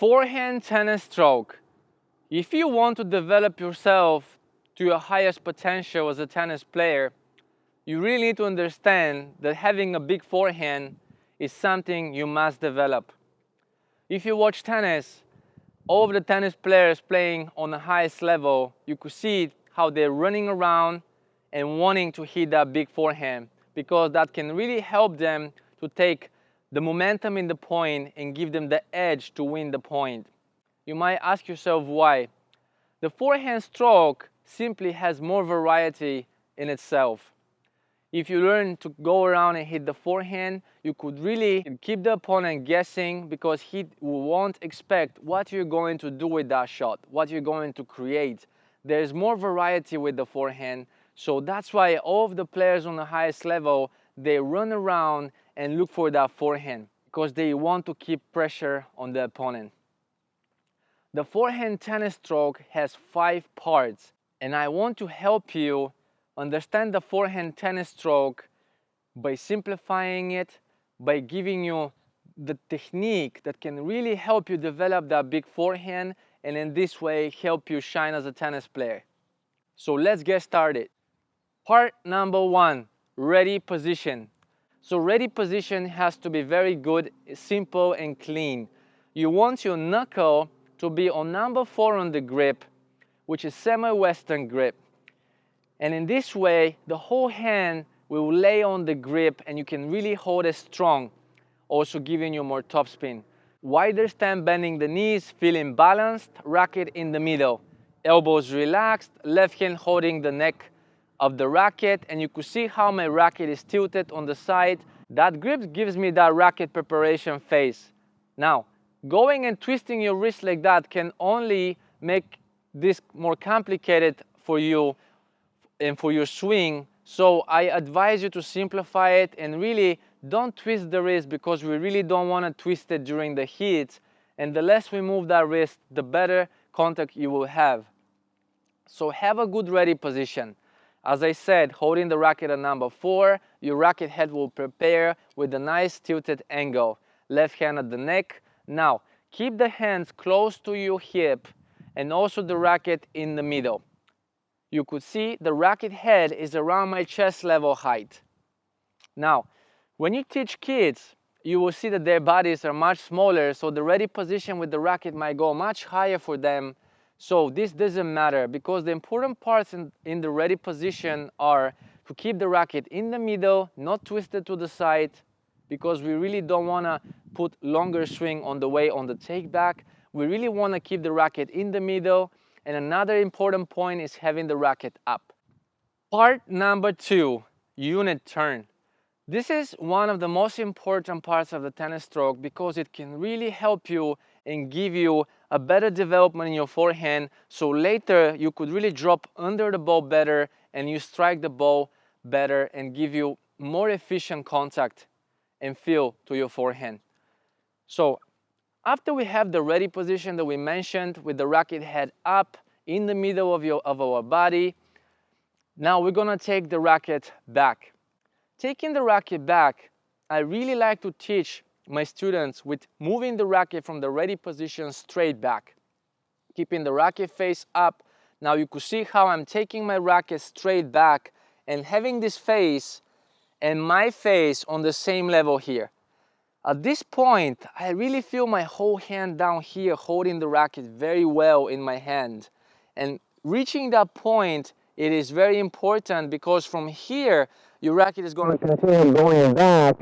Forehand tennis stroke. If you want to develop yourself to your highest potential as a tennis player, you really need to understand that having a big forehand is something you must develop. If you watch tennis, all of the tennis players playing on the highest level, you could see how they're running around and wanting to hit that big forehand, because that can really help them to take the momentum in the point and give them the edge to win the point. You might ask yourself why. The forehand stroke simply has more variety in itself. If you learn to go around and hit the forehand, you could really keep the opponent guessing, because he won't expect what you're going to do with that shot, what you're going to create. There's more variety with the forehand, so that's why all of the players on the highest level, they run around and look for that forehand, because they want to keep pressure on the opponent. The forehand tennis stroke has 5 parts, and I want to help you understand the forehand tennis stroke by simplifying it, by giving you the technique that can really help you develop that big forehand, and in this way help you shine as a tennis player. So let's get started. Part number 1, ready position. So ready position has to be very good, simple and clean. You want your knuckle to be on number 4 on the grip, which is semi-western grip. And in this way, the whole hand will lay on the grip and you can really hold it strong, also giving you more topspin. Wider stand, bending the knees, feeling balanced, racket in the middle. Elbows relaxed, left hand holding the neck of the racket, and you could see how my racket is tilted on the side. That grip gives me that racket preparation phase. Now, going and twisting your wrist like that can only make this more complicated for you and for your swing, so I advise you to simplify it and really don't twist the wrist, because we really don't want to twist it during the heat, and the less we move that wrist, the better contact you will have. So have a good ready position. As I said, holding the racket at number 4, your racket head will prepare with a nice tilted angle. Left hand at the neck. Now, keep the hands close to your hip and also the racket in the middle. You could see the racket head is around my chest level height. Now, when you teach kids, you will see that their bodies are much smaller, so the ready position with the racket might go much higher for them. So this doesn't matter, because the important parts in the ready position are to keep the racket in the middle, not twisted to the side, because we really don't want to put longer swing on the way on the take back. We really want to keep the racket in the middle. And another important point is having the racket up. Part number 2, unit turn. This is one of the most important parts of the tennis stroke, because it can really help you and give you a better development in your forehand, so later you could really drop under the ball better and you strike the ball better and give you more efficient contact and feel to your forehand. So after we have the ready position that we mentioned with the racket head up in the middle of our body, now we're gonna take the racket back. Taking the racket back, I really like to teach my students with moving the racket from the ready position straight back. Keeping the racket face up. Now you could see how I'm taking my racket straight back and having this face and my face on the same level here. At this point, I really feel my whole hand down here holding the racket very well in my hand. And reaching that point, it is very important, because from here, your racket is going to continue going back